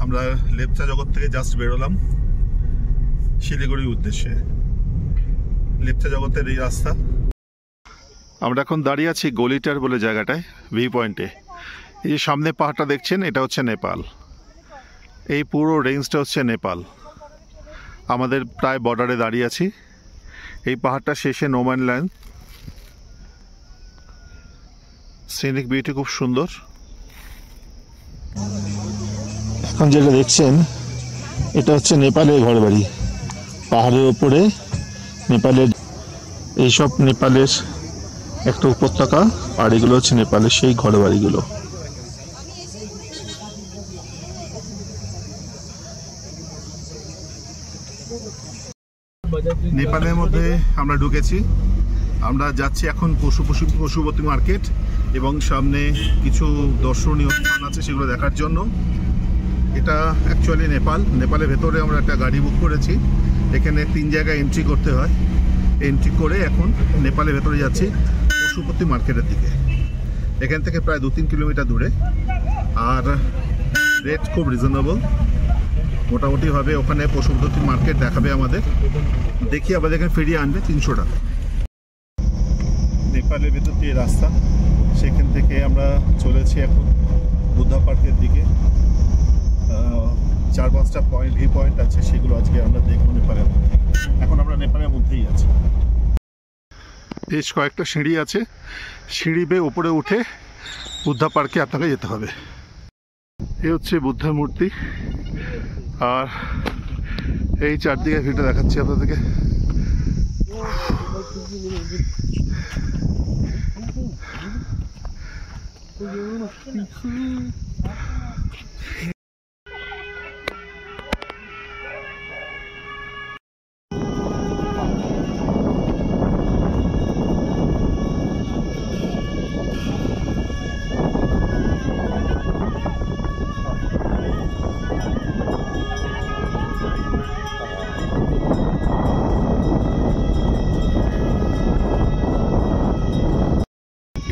আমরা লেপচা জগৎ থেকে জাস্ট বেরোলাম শিলিগুড়ির উদ্দেশ্যে। লেপচা জগতের এই রাস্তা। আমরা এখন দাঁড়িয়ে আছি গলিটার বলে জায়গাটায়, ভিউ পয়েন্টে। এই যে সামনে পাহাড়টা দেখছেন, এটা হচ্ছে নেপাল। এই পুরো রেঞ্জটা হচ্ছে নেপাল। আমাদের প্রায় বর্ডারে দাঁড়িয়ে আছি। এই পাহাড়টা শেষে নোম্যান ল্যান্ড। সিনিক বিউটি খুব সুন্দর। এখন যেটা দেখছেন এটা হচ্ছে নেপালের ঘরবাড়ি। পাহাড়ের ওপরে নেপালের এইসব নেপালের একটা উপত্যকা, আর এগুলো হচ্ছে নেপালের সেই ঘরবাড়িগুলো। নেপালের মধ্যে আমরা ঢুকেছি। আমরা যাচ্ছি এখন পশুপতি মার্কেট এবং সামনে কিছু দর্শনীয় স্থান আছে সেগুলো দেখার জন্য। এটা অ্যাকচুয়ালি নেপালের ভেতরে আমরা একটা গাড়ি বুক করেছি। এখানে 3 জায়গায় এন্ট্রি করতে হয়। এন্ট্রি করে এখন নেপালের ভেতরে যাচ্ছি পশুপতি মার্কেটের দিকে। এখান থেকে প্রায় 2-3 কিলোমিটার দূরে, আর রেট খুব রিজনেবল। মোটামুটিভাবে ওখানে পশুপতি মার্কেট দেখাবে আমাদের, দেখি আমাদের এখানে ফিরিয়ে আনবে 300 টাকা। নেপালের ভেতর দিয়ে রাস্তা, সেখান থেকে আমরা চলেছি এখন বুদ্ধা পার্কের দিকে। 4-5টা ভিউ পয়েন্ট আছে, সেগুলো আজকে আমরা দেখব নেপালের মধ্যে। এখন আমরা নেপালের মধ্যেই আছি। বেশ কয়েকটা সিঁড়ি আছে, সিঁড়ি বেয়ে উপরে উঠে বুদ্ধা পার্কে আপনাকে যেতে হবে। এই হচ্ছে বুদ্ধের মূর্তি, আর এই চারদিকে ভিউটা দেখাচ্ছি আপনাদেরকে।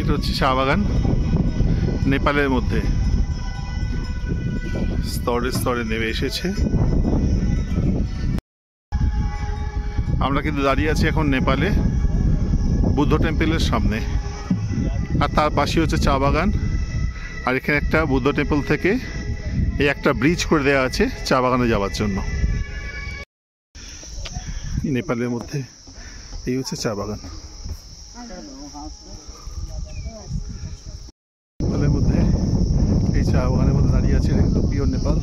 এটা হচ্ছে চা বাগান। নেপালের মধ্যে স্তরে স্তরে নেমে এসেছে। আমরা কিন্তু দাঁড়িয়ে আছি এখন নেপালে বুদ্ধ টেম্পলের সামনে, আর তার পাশে হচ্ছে চা বাগান। আর এখানে একটা বুদ্ধ টেম্পল থেকে এই একটা ব্রিজ করে দেওয়া আছে চা বাগানে যাওয়ার জন্য। নেপালের মধ্যে এই হচ্ছে চা বাগান। নেপালের মধ্যে এই চা বাগানের মধ্যে দাঁড়িয়ে আছে, কিন্তু পিওর নেপাল।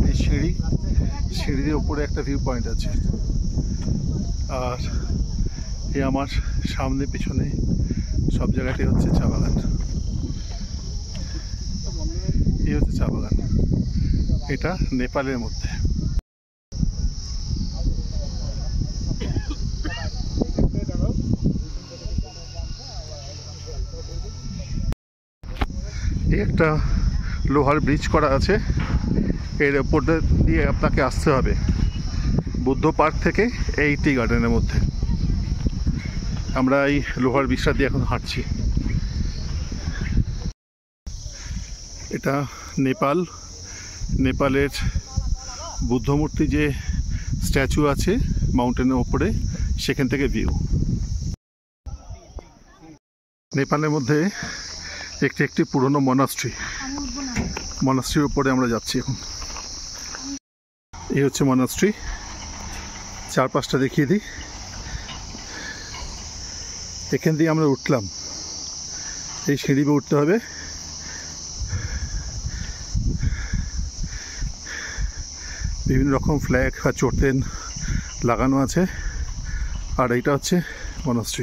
এই সিঁড়ির ওপরে একটা ভিউ পয়েন্ট আছে, আর এই আমার সামনে পিছনে সব জায়গাটাই হচ্ছে চা বাগান। এই হচ্ছে চা বাগান, এটা নেপালের মধ্যে। এই একটা লোহার ব্রিজ করা আছে, এর ওপর দিয়ে আপনাকে আসতে হবে বুদ্ধ পার্ক থেকে এই টি গার্ডেনের মধ্যে। আমরা এই লোহার ব্রিজটা দিয়ে এখন হাঁটছি। এটা নেপালের বুদ্ধমূর্তি যে স্ট্যাচু আছে মাউন্টেনের ওপরে, সেখান থেকে ভিউ। নেপালের মধ্যে একটি পুরনো মনাস্ট্রির উপরে আমরা যাচ্ছি এখন। এই হচ্ছে মনাস্ট্রি, 4-5টা দেখিয়ে দিই। এখান দিয়ে আমরা উঠলাম, এই সিঁড়ি বেয়ে উঠতে হবে। বিভিন্ন রকম ফ্ল্যাগ বা চোরতেন লাগানো আছে, আর এইটা হচ্ছে মনাস্ট্রি।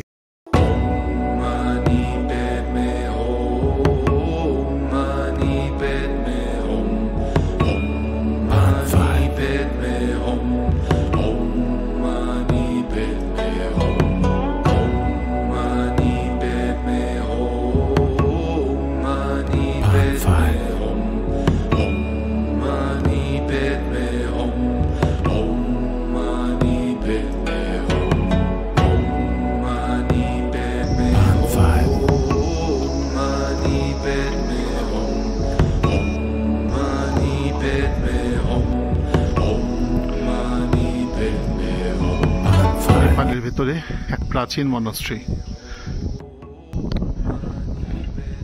ভেতরে এক প্রাচীন মনাস্ট্রি।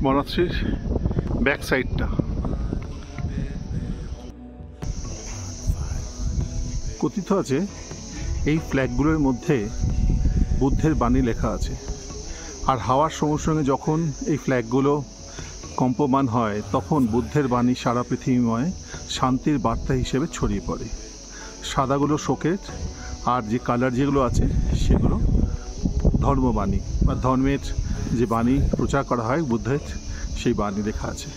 মনাস্ট্রির ব্যাক সাইডটা কথিত আছে এই ফ্ল্যাগগুলোর মধ্যে বুদ্ধের বাণী লেখা আছে, আর হাওয়ার সঙ্গে সঙ্গে যখন এই ফ্ল্যাগগুলো কম্পমান হয় তখন বুদ্ধের বাণী সারা পৃথিবীময় শান্তির বার্তা হিসেবে ছড়িয়ে পড়ে। সাদাগুলো শোকের, আর যে কালার যেগুলো আছে সেগুলো ধর্মবাণী বা ধর্মের যে বাণী প্রচার করা হয় বুদ্ধের, সেই বাণী লেখা আছে।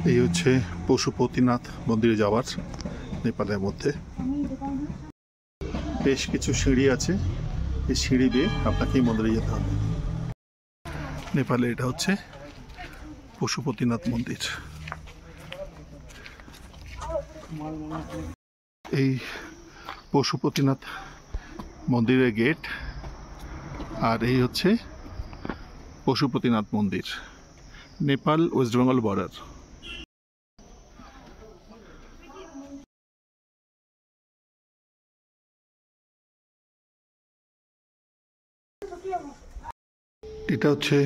এই হচ্ছে পশুপতিনাথ মন্দিরে যাওয়ার নেপালের মধ্যে বেশ কিছু সিঁড়ি আছে, এই সিঁড়ি দিয়ে আপনাকে এই মন্দিরে যেতে হবে। নেপালে এটা হচ্ছে পশুপতিনাথ মন্দির। এই পশুপতিনাথ মন্দিরের গেট, আর এই হচ্ছে পশুপতিনাথ মন্দির, নেপাল ওয়েস্ট বেঙ্গল বর্ডার। এটা হচ্ছে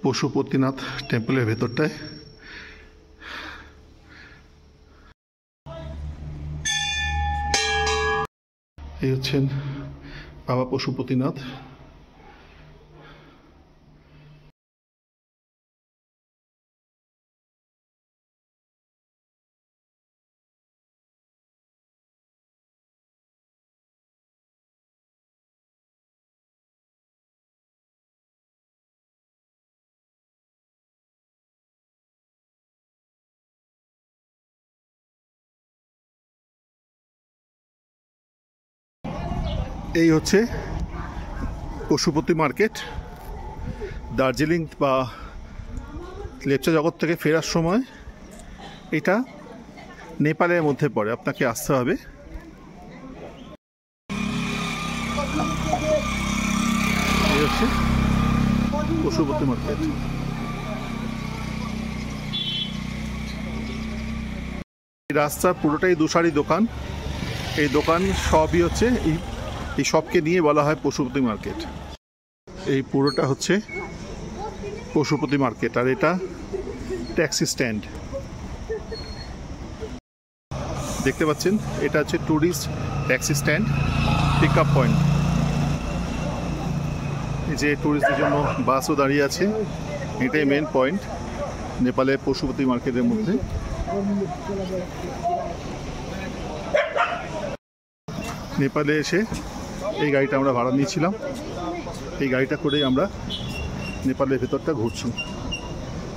পশুপতিনাথ টেম্পলের ভেতরটায়। এই হচ্ছেন বাবা পশুপতিনাথ। এই হচ্ছে পশুপতি মার্কেট। দার্জিলিং বা লেপচা জগৎ থেকে ফেরার সময় এটা নেপালের মধ্যে পড়ে, আপনাকে আসতে হবে। এই হচ্ছে পশুপতি মার্কেট। এই রাস্তার পুরোটাই দুসারি দোকান। এই দোকান সবই হচ্ছে এই সবকে নিয়ে বলা হয় পশুপতি মার্কেট। এই পুরোটা হচ্ছে পশুপতি মার্কেট, আর এটা ট্যাক্সি স্ট্যান্ড দেখতে পাচ্ছেন। এটা হচ্ছে tourist taxi stand, pick up point. এই যে ট্যুরিস্টদের জন্য বাসও দাঁড়িয়ে আছে, এটাই মেন পয়েন্ট নেপালের পশুপতি মার্কেটের মধ্যে। নেপালে এসে এই গাড়িটা আমরা ভাড়া নিয়েছিলাম, এই গাড়িটা করেই আমরা নেপালের ভেতরটা ঘুরছি।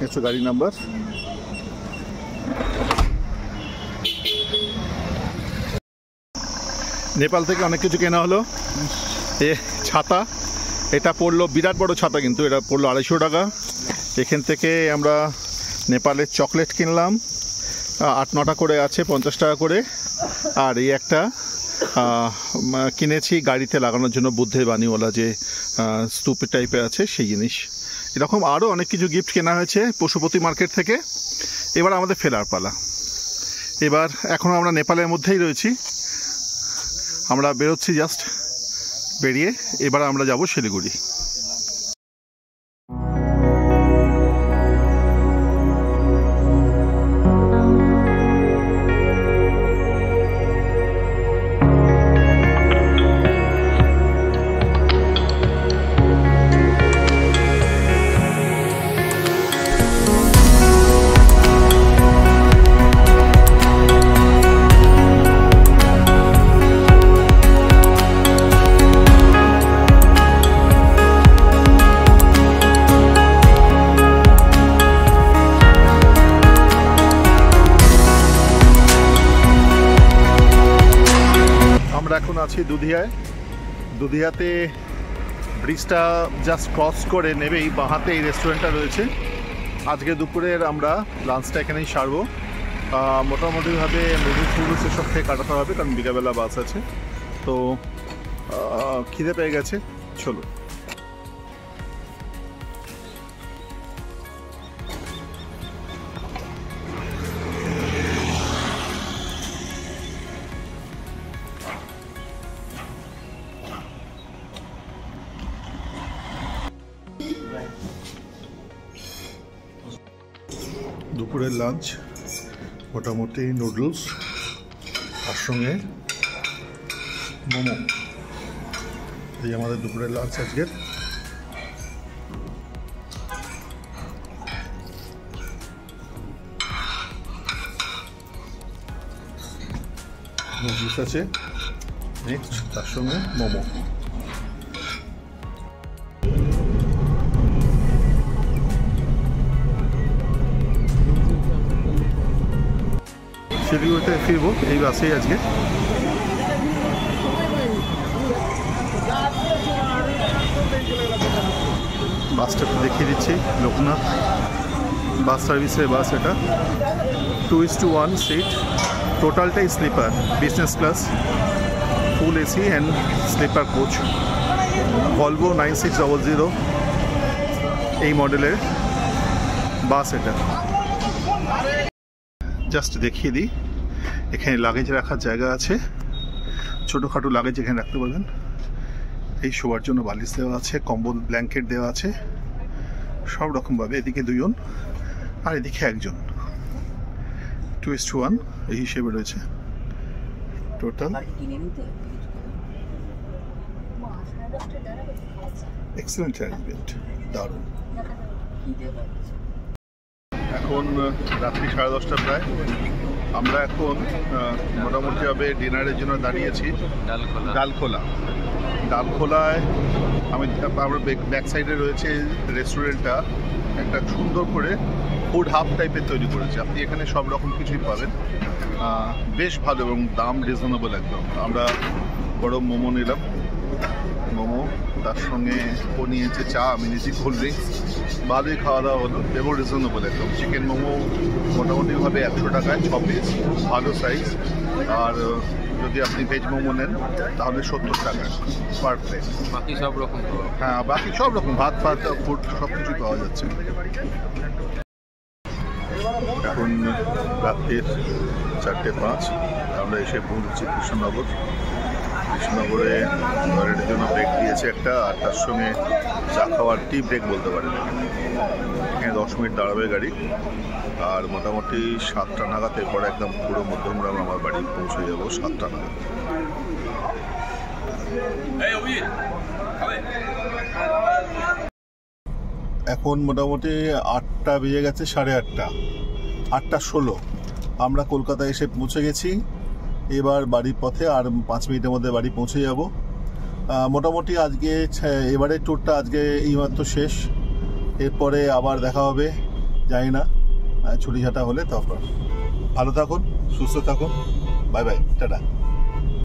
হচ্ছে গাড়ি নাম্বার। নেপাল থেকে অনেক কিছু কেনা হলো। এ ছাতা, এটা পড়লো বিরাট বড় ছাতা, কিন্তু এটা পড়লো 250 টাকা। এখান থেকে আমরা নেপালের চকলেট কিনলাম, 8-9টা করে আছে 50 টাকা করে। আর এই একটা কিনেছি গাড়িতে লাগানোর জন্য, বুদ্ধের বাণীওয়ালা যে স্তূপ টাইপের আছে সেই জিনিস। এরকম আরও অনেক কিছু গিফট কেনা হয়েছে পশুপতি মার্কেট থেকে। এবার আমাদের ফেরার পালা। এবার এখনও আমরা নেপালের মধ্যেই রয়েছি, আমরা বেরোচ্ছি জাস্ট বেরিয়ে। এবার আমরা যাব শিলিগুড়ি। এখন আছি দুধিয়ায়। দুধিয়াতে ব্রিজটা জাস্ট ক্রস করে নেবেই বাঁহাতে এই রেস্টুরেন্টটা রয়েছে। আজকে দুপুরের আমরা লাঞ্চটা এখানেই সারবো। মোটামুটিভাবে মুভি ফুরুস এসব খেয়ে কাটাতে হবে, কারণ বিকালবেলা বাস আছে। তো খিদে পেয়ে গেছে, চলো। দুপুরের লাঞ্চ মোটামুটি নুডলস তার সঙ্গে মোমো। এই আমাদের দুপুরের লাঞ্চ আজকের। নুডলস আছে, নেক্সট তার সঙ্গে মোমো। শিলিগুড়িতে ফিরবো এই বাসেই আজকে। বাসটা দেখিয়ে দিচ্ছি, লোকনাথ বাস সার্ভিসের বাস। এটা 2:1 সিট, টোটালটাই sleeper, business class, full AC and sleeper coach. Volvo 9600 এই মডেলের বাস এটা। জাস্ট দেখিয়ে দিই, এখানে লাগেজ রাখার জায়গা আছে, ছোটোখাটো লাগেজ এখানে রাখতে পারবেন। এই শোয়ার জন্য বালিশ দেওয়া আছে, কম্বল ব্ল্যাঙ্কেট দেওয়া আছে সব রকমভাবে। এদিকে 2 জন আর এদিকে 1 জন, 2:1 এই হিসেবে রয়েছে টোটাল। এক্সেলেন্ট অ্যারেঞ্জমেন্ট, দারুণ। এখন রাত্রি 10:30 প্রায়। আমরা এখন মোটামুটিভাবে ডিনারের জন্য দাঁড়িয়েছি ডালখোলায়। আমরা ব্যাক সাইডে রয়েছে রেস্টুরেন্টটা, একটা সুন্দর করে ফুড হাব টাইপের তৈরি করেছে। আপনি এখানে সব রকম কিছুই পাবেন, বেশ ভালো এবং দাম রিজনেবল একদম। আমরা বড় মোমো নিলাম, মোমো তার সঙ্গে ও নিয়েছে চা, আমি নিয়েছি কোল্ড ড্রিঙ্কস। ভালোই খাওয়া দাওয়া হলো এবং রিজনেবল একদম। চিকেন মোমো মোটামুটিভাবে 100 টাকায় 6 পিস, ভালো সাইজ। আর যদি আপনি ভেজ মোমো নেন তাহলে 70 টাকা পার প্লেট। বাকি সব রকম, হ্যাঁ বাকি সব রকম ভাত ফুড সব কিছুই পাওয়া যাচ্ছে। এখন রাত্রির 4:05, আমরা এসে পৌঁছচ্ছি কৃষ্ণনগরে। টয়লেটের জন্য ব্রেক দিয়েছে একটা, আর তার সঙ্গে চা খাওয়ার টি ব্রেক বলতে পারেন। এখানে 10 মিনিট দাঁড়াবে গাড়ি, আর মোটামুটি 7টা নাগাদ এরপরে একদম পুরো মধ্যমগ্রাম আমার বাড়ি পৌঁছে যাবো 7টা নাগাদ। এখন মোটামুটি 8টা বেজে গেছে, 8:30, 8:16। আমরা কলকাতায় এসে পৌঁছে গেছি। এবার বাড়ির পথে, আর 5 মিনিটের মধ্যে বাড়ি পৌঁছে যাব। মোটামুটি আজকে এবারের ট্যুরটা আজকে এইমাত্র শেষ। এরপরে আবার দেখা হবে, জানি না, ছুটি ছাটা হলে। তারপর ভালো থাকুন, সুস্থ থাকুন, বাই বাই, টাটা।